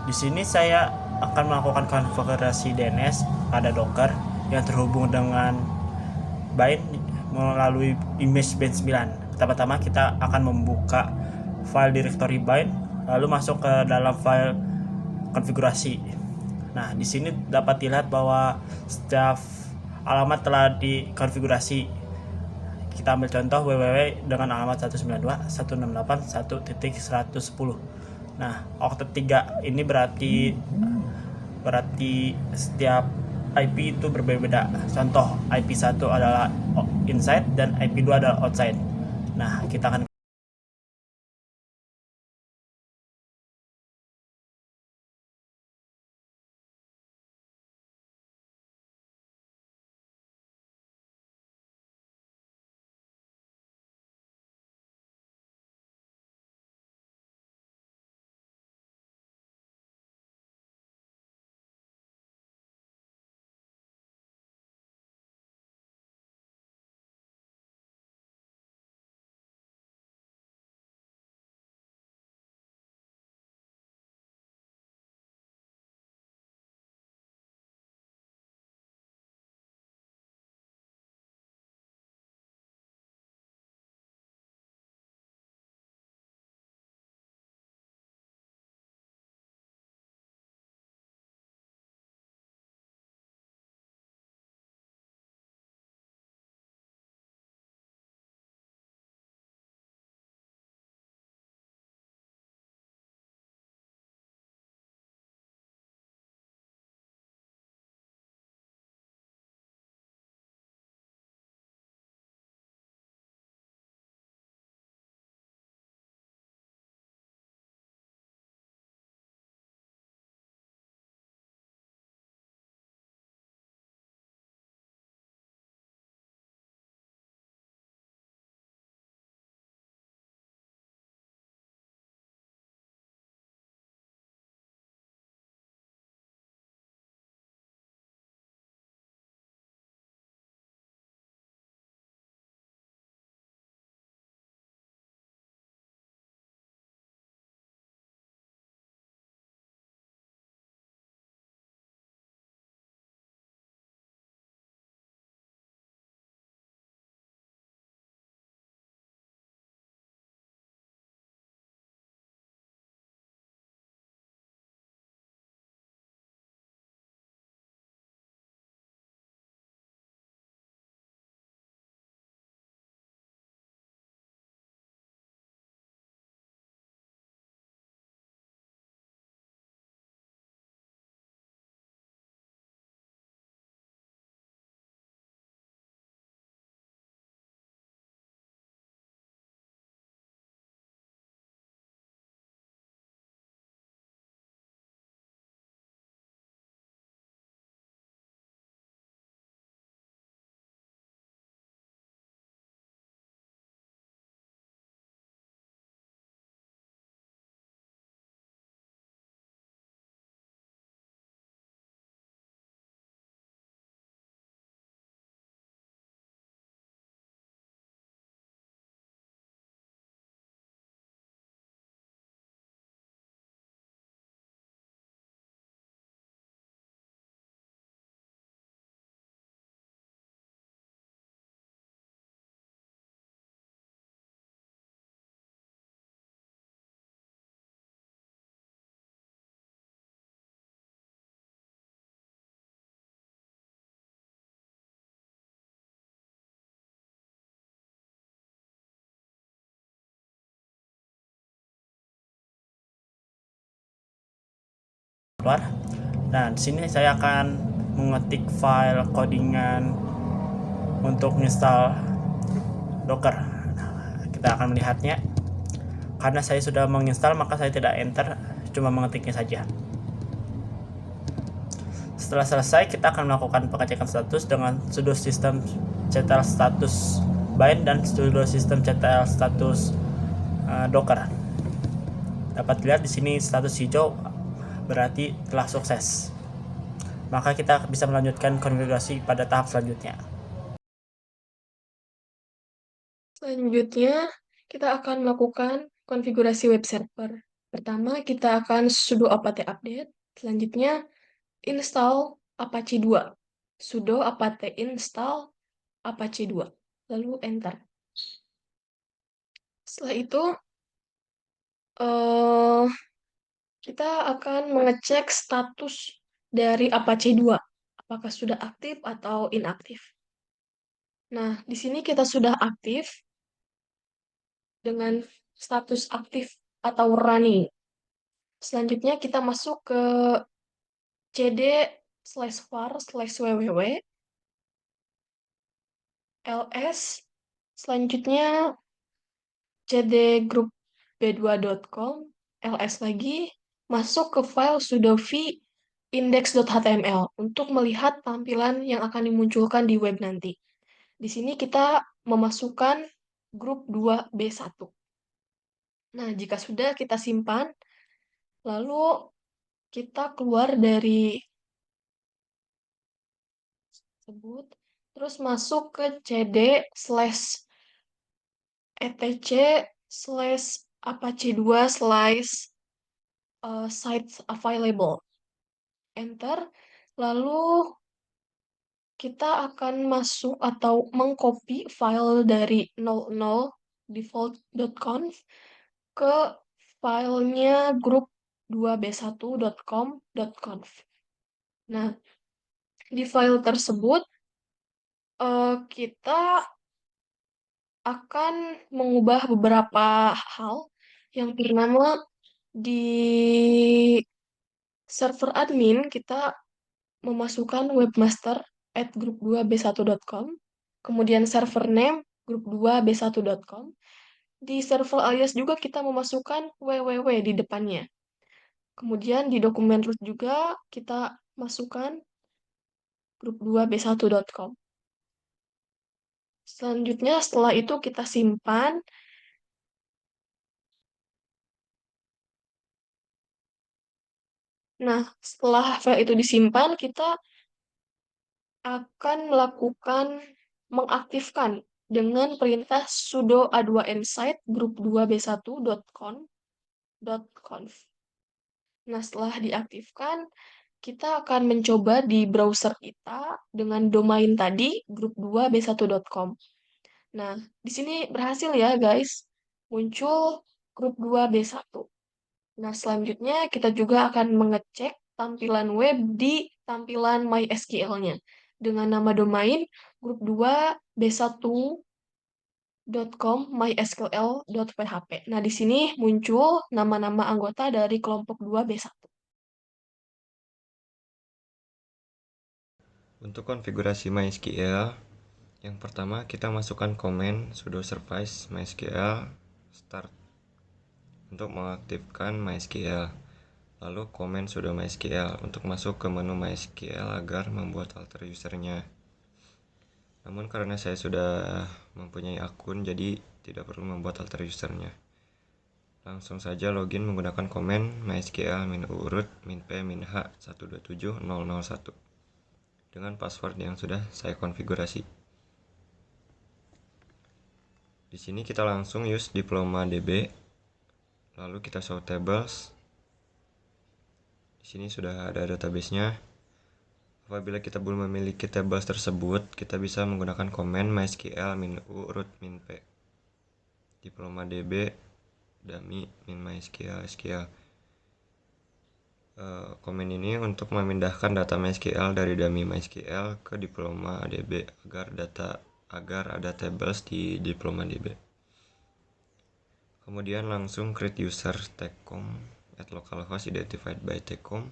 Di sini saya akan melakukan konfigurasi DNS pada Docker yang terhubung dengan Bind melalui image band 9. Pertama-tama kita akan membuka file directory Bind, lalu masuk ke dalam file konfigurasi. Nah, di sini dapat dilihat bahwa setiap alamat telah dikonfigurasi. Kita ambil contoh www dengan alamat 192.168.1.110. Nah, oktet 3 ini berarti setiap IP itu berbeda. Contoh, IP1 adalah inside dan IP2 adalah outside. Nah, kita akan keluar. Nah, di sini saya akan mengetik file codingan untuk install Docker. Nah, kita akan melihatnya. Karena saya sudah menginstal, maka saya tidak enter, cuma mengetiknya saja. Setelah selesai, kita akan melakukan pengecekan status dengan sudo system ctl status bind dan sudo system ctl status Docker. Dapat dilihat di sini status hijau berarti telah sukses. Maka kita bisa melanjutkan konfigurasi pada tahap selanjutnya. Selanjutnya, kita akan melakukan konfigurasi web server. Pertama, kita akan sudo apt update. Selanjutnya, install Apache 2. Sudo apt install Apache 2. Lalu enter. Setelah itu, eh, kita akan mengecek status dari Apache 2. Apakah sudah aktif atau inaktif. Nah, di sini kita sudah aktif dengan status aktif atau running. Selanjutnya kita masuk ke cd/var/www ls. Selanjutnya cdgroup b2.com ls lagi masuk ke file sudo v index.html untuk melihat tampilan yang akan dimunculkan di web nanti. Di sini kita memasukkan grup 2b1. Nah, jika sudah kita simpan, lalu kita keluar dari tersebut, terus masuk ke cd/etc/apache2/sites available. Enter. Lalu kita akan masuk atau mengcopy file dari 00 default.conf ke filenya grup 2b1.com.conf. Nah, di file tersebut kita akan mengubah beberapa hal. Yang pertama, di server admin kita memasukkan webmaster at grup2b1.com, kemudian server name grup2b1.com. Di server alias juga kita memasukkan www di depannya. Kemudian di dokumen root juga kita masukkan grup2b1.com. Selanjutnya setelah itu kita simpan. Nah, setelah file itu disimpan, kita akan melakukan mengaktifkan dengan perintah sudo a2nsite grup2b1.conf. Nah, setelah diaktifkan, kita akan mencoba di browser kita dengan domain tadi grup2b1.com. Nah, di sini berhasil ya, guys. Muncul grup 2b1. Nah, selanjutnya kita juga akan mengecek tampilan web di tampilan MySQL-nya dengan nama domain grup2b1.com mysql.php. Nah, di sini muncul nama-nama anggota dari kelompok 2b1. Untuk konfigurasi MySQL, yang pertama kita masukkan komen sudo service MySQL start untuk mengaktifkan MySQL. Lalu komen sudo MySQL untuk masuk ke menu MySQL agar membuat alter usernya. Namun karena saya sudah mempunyai akun, jadi tidak perlu membuat alter usernya. Langsung saja login menggunakan komen MySQL -urut -p-h127001 dengan password yang sudah saya konfigurasi. Di sini kita langsung use diploma.db, lalu kita show tables. Di sini sudah ada database-nya. Apabila kita belum memiliki tables tersebut, kita bisa menggunakan command mysql -urut -p diploma.db dummy -mysql. Komen ini untuk memindahkan data MySQL dari dummy MySQL ke diploma.db agar ada tables di diploma.db. Kemudian langsung create user tcom at localhost identified by tcom.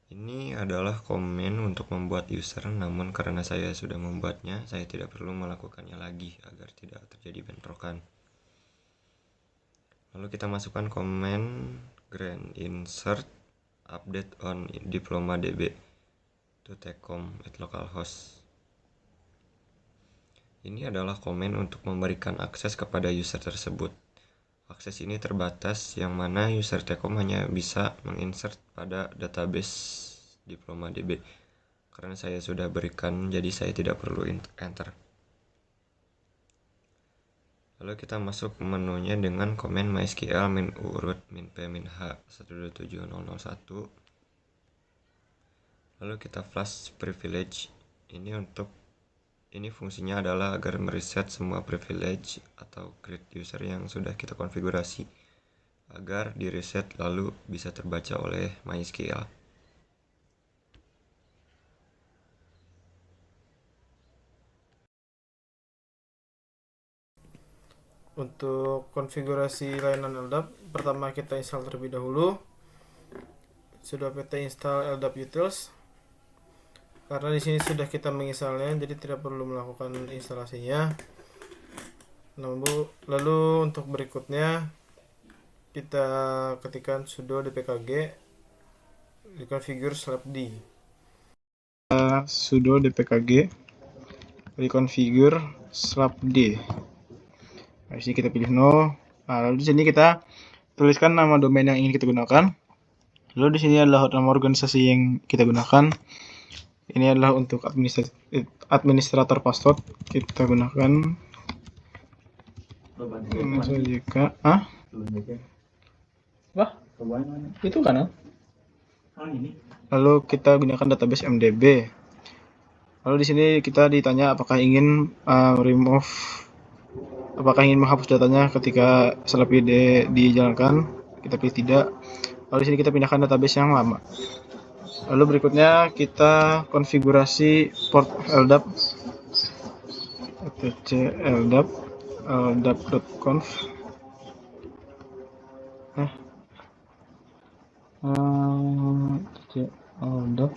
Ini adalah komen untuk membuat user, namun karena saya sudah membuatnya, saya tidak perlu melakukannya lagi agar tidak terjadi bentrokan. Lalu kita masukkan komen grand insert update on diploma.db to tcom at localhost. Ini adalah komen untuk memberikan akses kepada user tersebut. Akses ini terbatas, yang mana user tcom hanya bisa menginsert pada database diploma.db. Karena saya sudah berikan, jadi saya tidak perlu enter. Lalu kita masuk menunya dengan komen MySQL min urut min p min h 127.001. Lalu kita flash privilege. Ini fungsinya adalah agar mereset semua privilege atau create user yang sudah kita konfigurasi agar di reset lalu bisa terbaca oleh MySQL. Untuk konfigurasi layanan LDAP, pertama kita install terlebih dahulu sudo apt install LDAP utils. Karena di sini sudah kita menginstalnya, jadi tidak perlu melakukan instalasinya. Lalu untuk berikutnya kita ketikkan sudo dpkg reconfigure /d. Sudo dpkg reconfigure /d. Nah, di sini kita pilih no. Nah, lalu di sini kita tuliskan nama domain yang ingin kita gunakan. Lalu di sini adalah nama organisasi yang kita gunakan. Ini adalah untuk administrator password. Kita gunakan JK. Wah, itu kan? Lalu kita gunakan database MDB. Lalu di sini kita ditanya apakah ingin menghapus datanya ketika /pd dijalankan. Kita pilih tidak. Lalu di sini kita pindahkan database yang lama. Lalu berikutnya kita konfigurasi port LDAP etc LDAP ldap.conf. LDAP.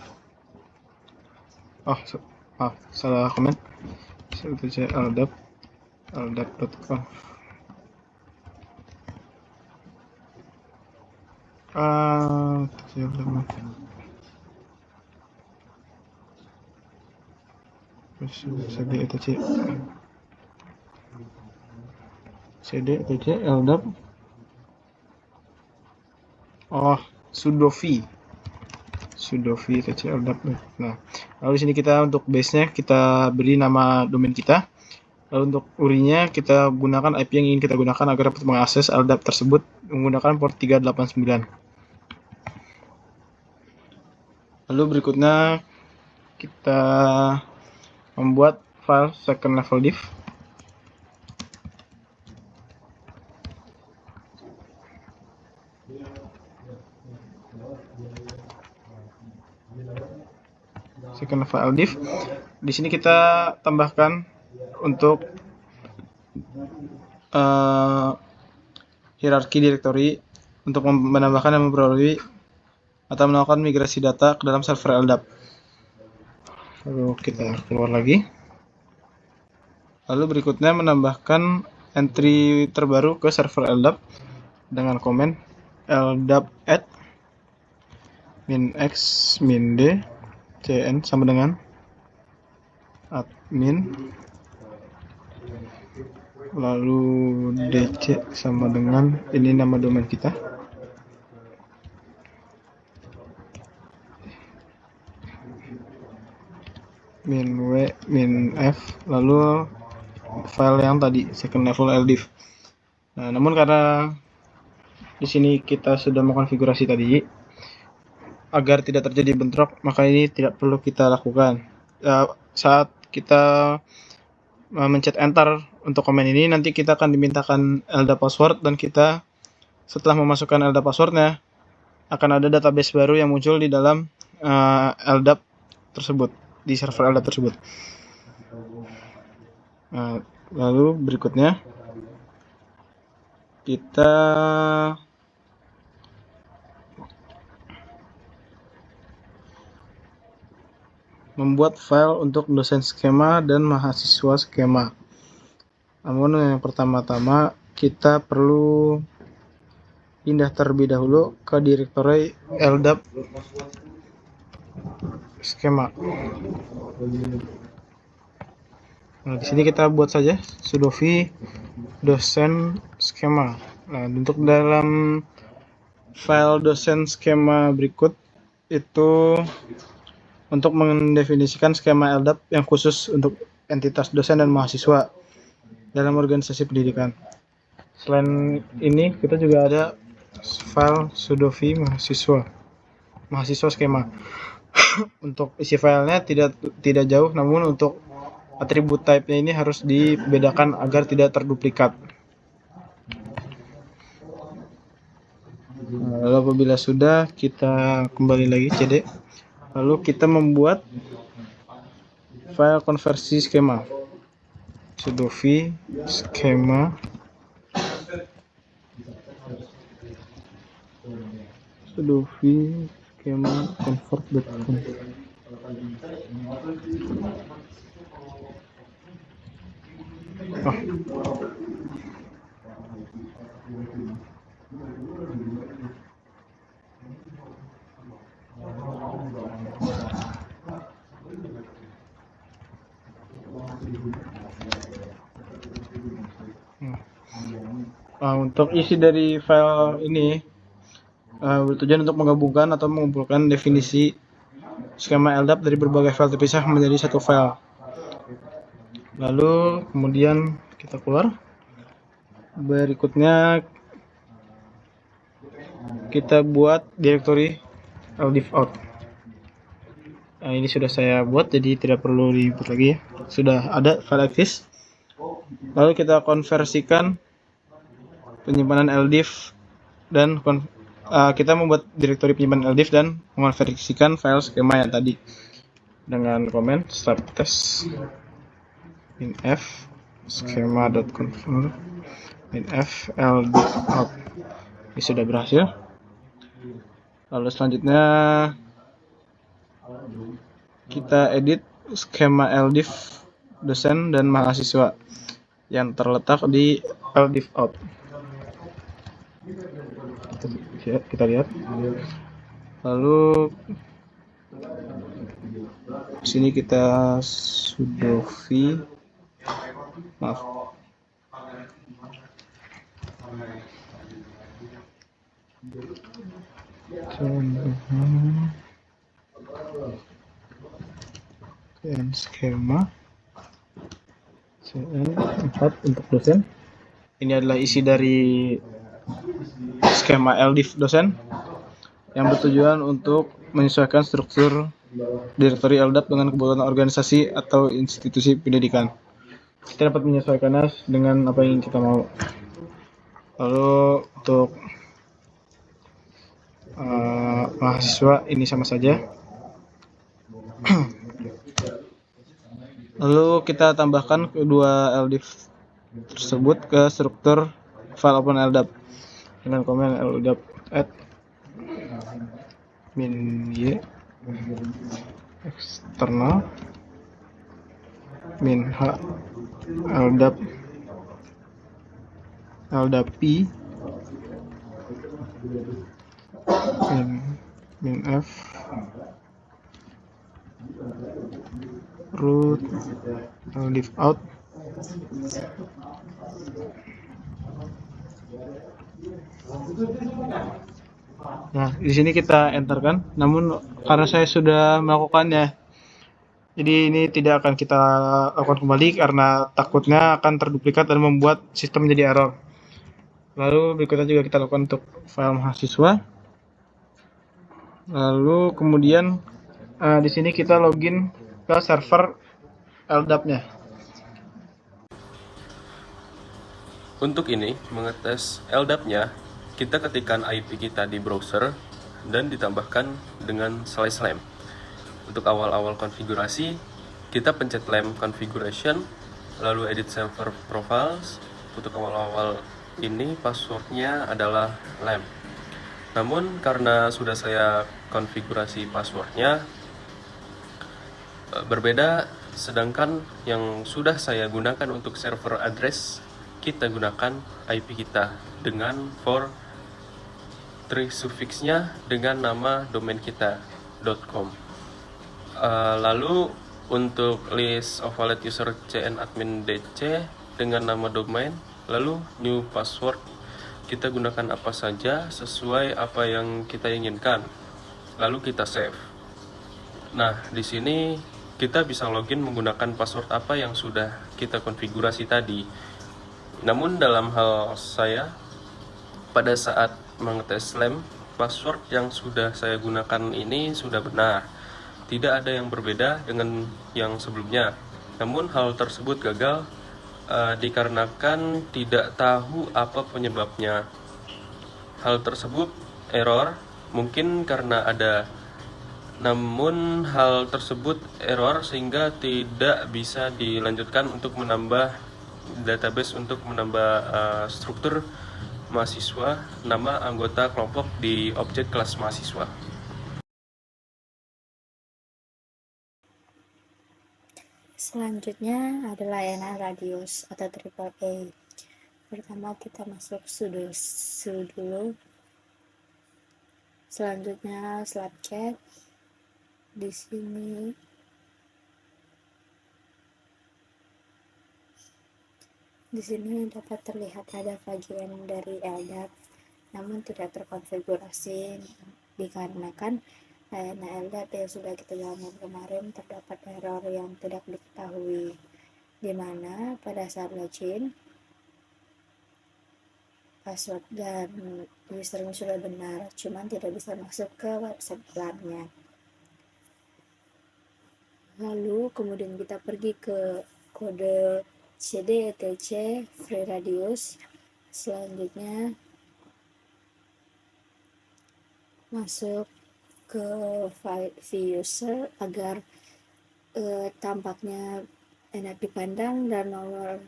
Salah komen. etc ldap.conf. cd etc ldap. sudovi etc ldap. Nah, lalu di sini kita untuk base-nya kita beri nama domain kita. Lalu untuk URI-nya kita gunakan IP yang ingin kita gunakan agar dapat mengakses LDAP tersebut menggunakan port 389. Lalu berikutnya kita membuat file second level diff. Second level diff. Di sini kita tambahkan untuk hierarki direktori untuk menambahkan dan memperoleh atau melakukan migrasi data ke dalam server LDAP. Lalu kita keluar lagi. Lalu berikutnya menambahkan entry terbaru ke server LDAP dengan komen ldap add -x -d cn sama dengan admin, lalu dc sama dengan ini nama domain kita, -w -f, lalu file yang tadi second level ldiff. Nah, namun karena di sini kita sudah mengkonfigurasi tadi, agar tidak terjadi bentrok, maka ini tidak perlu kita lakukan. Saat kita mencet enter untuk komen ini, nanti kita akan dimintakan LDAP password, dan kita setelah memasukkan LDAP passwordnya akan ada database baru yang muncul di dalam LDAP tersebut, di server LDAP tersebut. Lalu berikutnya kita membuat file untuk dosen skema dan mahasiswa skema. Namun yang pertama-tama kita perlu pindah terlebih dahulu ke direktori LDAP skema. Nah, di sini kita buat saja sudovi dosen skema. Nah, untuk dalam file dosen skema berikut itu untuk mendefinisikan skema LDAP yang khusus untuk entitas dosen dan mahasiswa. dalam organisasi pendidikan. Selain ini, kita juga ada file sudovi mahasiswa skema. Untuk isi filenya tidak jauh, namun untuk atribut type-nya ini harus dibedakan agar tidak terduplikat. Lalu apabila sudah, kita kembali lagi CD. Lalu kita membuat file konversi skema. Sudovi skema convert.com. Untuk isi dari file ini bertujuan untuk menggabungkan atau mengumpulkan definisi skema LDAP dari berbagai file terpisah menjadi satu file. Lalu kemudian kita keluar. Berikutnya kita buat direktori LDIF out. Nah, ini sudah saya buat, jadi tidak perlu dibuat lagi ya. Sudah ada file exist. Lalu kita konversikan penyimpanan LDIF dan kita membuat direktori penyimpanan LDIF dan mengonversikan file skema yang tadi dengan komen start test minf skema.convert minf LDIF out. Ini sudah berhasil. Lalu selanjutnya kita edit skema LDIF dosen dan mahasiswa yang terletak di LDIF out. Kita lihat. Lalu sini kita sudovi dan skema CN4 untuk dosen. Ini adalah isi dari skema LDIF dosen yang bertujuan untuk menyesuaikan struktur direktori LDAP dengan kebutuhan organisasi atau institusi pendidikan. Kita dapat menyesuaikannya dengan apa yang kita mau. Lalu untuk mahasiswa ini sama saja. Lalu kita tambahkan kedua LDIF tersebut ke struktur file open LDAP dengan komen LDAP add min y eksternal min h LDAP p min f root LDIF out Nah, di sini kita enterkan. Namun karena saya sudah melakukannya, jadi ini tidak akan kita lakukan kembali karena takutnya akan terduplikat dan membuat sistem menjadi error. Lalu berikutnya juga kita lakukan untuk file mahasiswa. Lalu kemudian di sini kita login ke server LDAP-nya. Untuk ini, mengetes LDAP-nya, kita ketikkan IP kita di browser dan ditambahkan dengan /lamp. Untuk awal-awal konfigurasi, kita pencet lamp configuration, lalu edit server profiles. Untuk awal-awal ini, passwordnya adalah lamp. Namun, karena sudah saya konfigurasi passwordnya berbeda, sedangkan yang sudah saya gunakan untuk server address, kita gunakan IP kita dengan for 3 suffixnya dengan nama domain kita .com. Lalu untuk list of valid user cn admin dc dengan nama domain, lalu new password kita gunakan apa saja sesuai apa yang kita inginkan, lalu kita save. Nah, di sini kita bisa login menggunakan password apa yang sudah kita konfigurasi tadi. Namun dalam hal saya, pada saat mengetes SLAM, password yang sudah saya gunakan ini sudah benar. Tidak ada yang berbeda dengan yang sebelumnya. Namun hal tersebut gagal dikarenakan tidak tahu apa penyebabnya. Hal tersebut error, mungkin karena ada. Namun hal tersebut error sehingga tidak bisa dilanjutkan untuk menambah database, untuk menambah struktur mahasiswa, nama anggota kelompok di objek kelas mahasiswa. Selanjutnya adalah layanan radius atau AAA. Pertama kita masuk sudo dulu. Selanjutnya Slapchat. Di sini dapat terlihat ada bagian dari LDAP, namun tidak terkonfigurasi dikarenakan layanan LDAP yang sudah kita jalankan kemarin terdapat error yang tidak diketahui, di mana pada saat login password dan username sudah benar, cuman tidak bisa masuk ke website LAN-nya. Lalu kemudian kita pergi ke kode CD etc free radius. Selanjutnya masuk ke file user agar tampaknya enak dipandang, dan nomor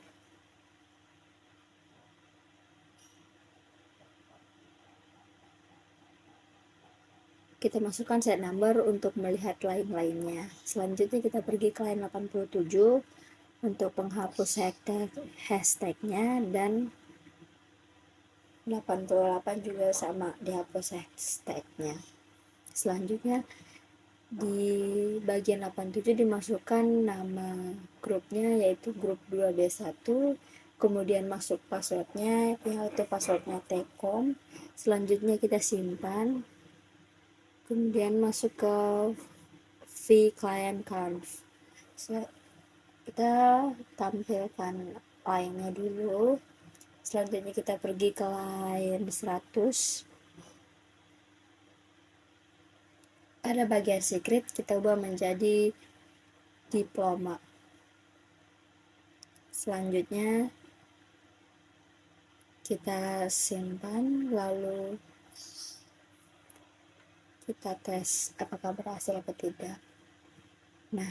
kita masukkan set number untuk melihat line-lainnya. Selanjutnya kita pergi ke line 87 untuk penghapus hashtagnya, dan 88 juga sama, dihapus hashtagnya. Selanjutnya di bagian 87 dimasukkan nama grupnya, yaitu grup 2B1, kemudian masuk passwordnya, yaitu passwordnya Tcom. Selanjutnya kita simpan, kemudian masuk ke vClientConf. Kita tampilkan line-nya dulu. Selanjutnya kita pergi ke line 100. Pada bagian secret kita ubah menjadi diploma. Selanjutnya kita simpan, lalu kita tes apakah berhasil atau tidak. Nah,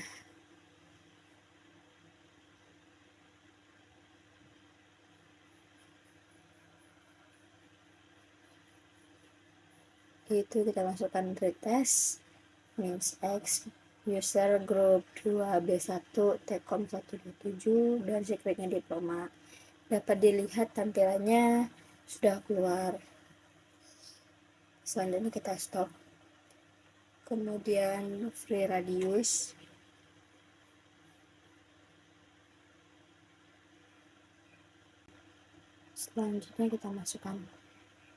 itu kita masukkan retest means X, user group 2B1 Tcom 127, dan secretnya diploma. Dapat dilihat tampilannya sudah keluar. Selanjutnya kita stop, kemudian free radius. Selanjutnya kita masukkan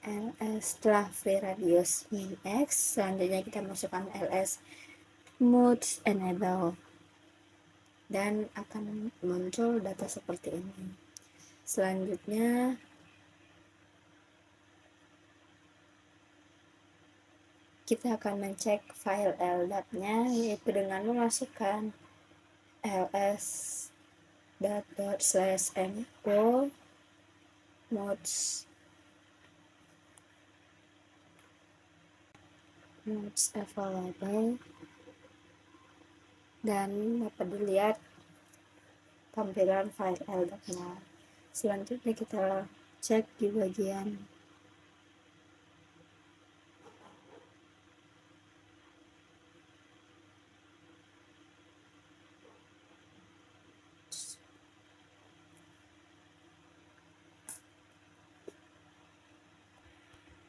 ls setelah free radius min X. Selanjutnya kita masukkan ls modes enable, dan akan muncul data seperti ini. Selanjutnya kita akan mencek file LDAP-nya, yaitu dengan memasukkan ls.mo modes available, dan dapat dilihat tampilan file LDAP-nya. Selanjutnya kita cek di bagian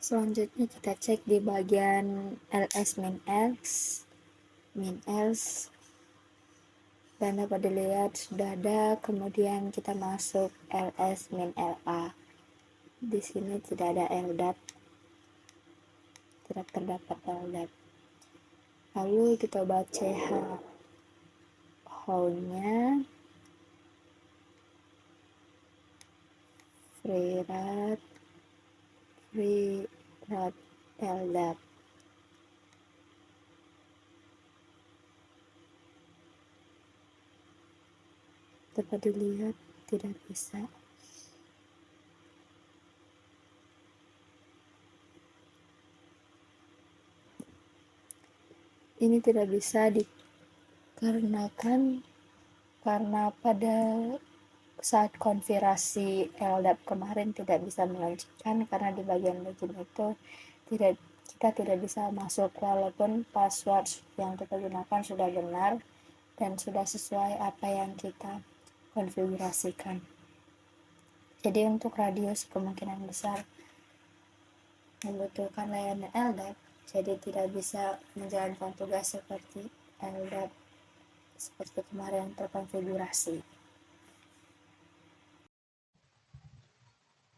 Selanjutnya kita cek di bagian ls min else, dan dapat dilihat sudah ada. Kemudian kita masuk ls min la. Di sini tidak ada LDAP, tidak terdapat LDAP. Lalu kita baca how-nya. FreeRAD LDAP. Dapat dilihat tidak bisa. Ini tidak bisa dikarenakan karena pada saat konfigurasi LDAP kemarin tidak bisa melanjutkan karena di bagian login itu kita tidak bisa masuk walaupun password yang kita gunakan sudah benar dan sudah sesuai apa yang kita konfigurasikan. Jadi untuk radius kemungkinan besar membutuhkan layanan LDAP, jadi tidak bisa menjalankan tugas seperti LDAP seperti kemarin terkonfigurasi.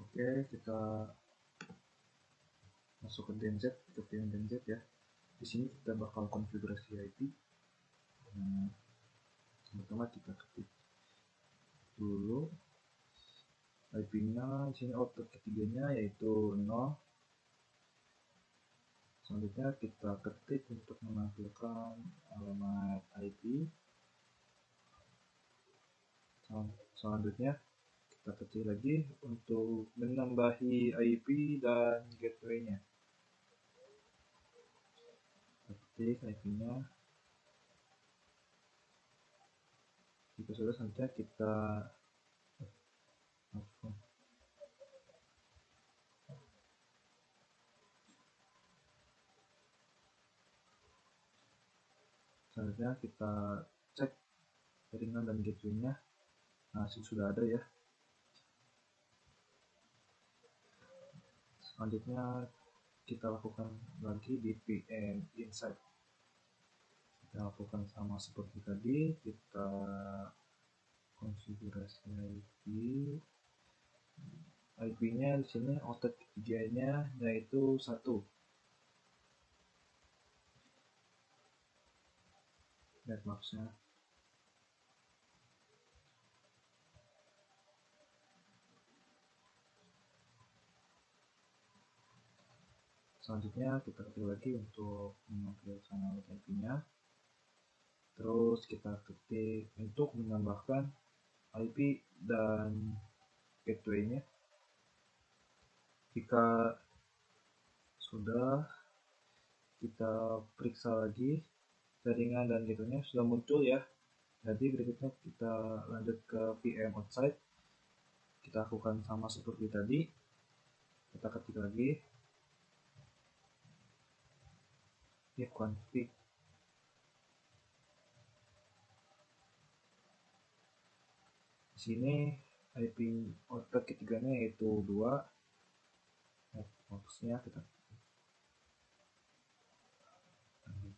Oke, kita masuk ke DNZ, kita pilih DNZ ya. Di sini kita bakal konfigurasi IP. Pertama kita ketik dulu IP-nya. Di sini output ketiganya yaitu 0. Selanjutnya kita ketik untuk menampilkan alamat IP. Selanjutnya kita ketik lagi untuk menambahi IP dan gateway-nya. Ketik IP-nya. Jika sudah, selanjutnya kita cek jaringan dan gateway-nya. Nah, sudah ada ya. Selanjutnya kita lakukan lagi di VM Insight. Kita lakukan sama seperti tadi, kita konfigurasi IP-nya di sini output ketiganya yaitu 1. Networks-nya. Selanjutnya kita ketik lagi untuk menampilkan alamat IP-nya. Terus kita ketik untuk menambahkan IP dan gateway-nya. Jika sudah, kita periksa lagi jaringan dan gateway-nya sudah muncul ya. Jadi berikutnya kita lanjut ke VM Outside. Kita lakukan sama seperti tadi. Kita ketik lagi ifconfig. Di sini IP output ketiganya yaitu 2. Networks-nya kita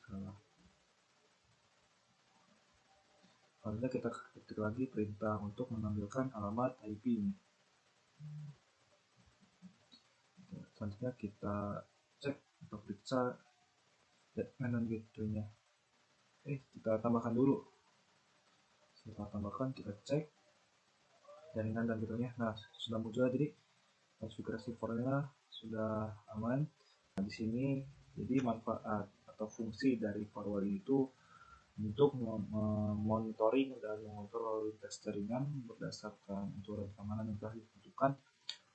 salah. Selanjutnya kita ketik lagi perintah untuk menampilkan alamat IP-nya. Selanjutnya kita cek atau periksa jaringan gateway-nya. Kita tambahkan dulu. Setelah tambahkan, kita cek jaringan dan gateway-nya. Nah, sudah muncul, jadi konfigurasi formnya sudah aman. Nah, di sini jadi manfaat atau fungsi dari firewall itu untuk memonitoring dan mengontrol lalu lintas jaringan berdasarkan aturan keamanan yang telah ditentukan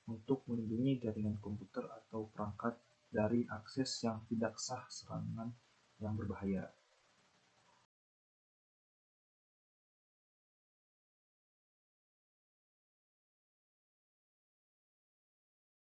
untuk melindungi jaringan komputer atau perangkat dari akses yang tidak sah serangan yang berbahaya.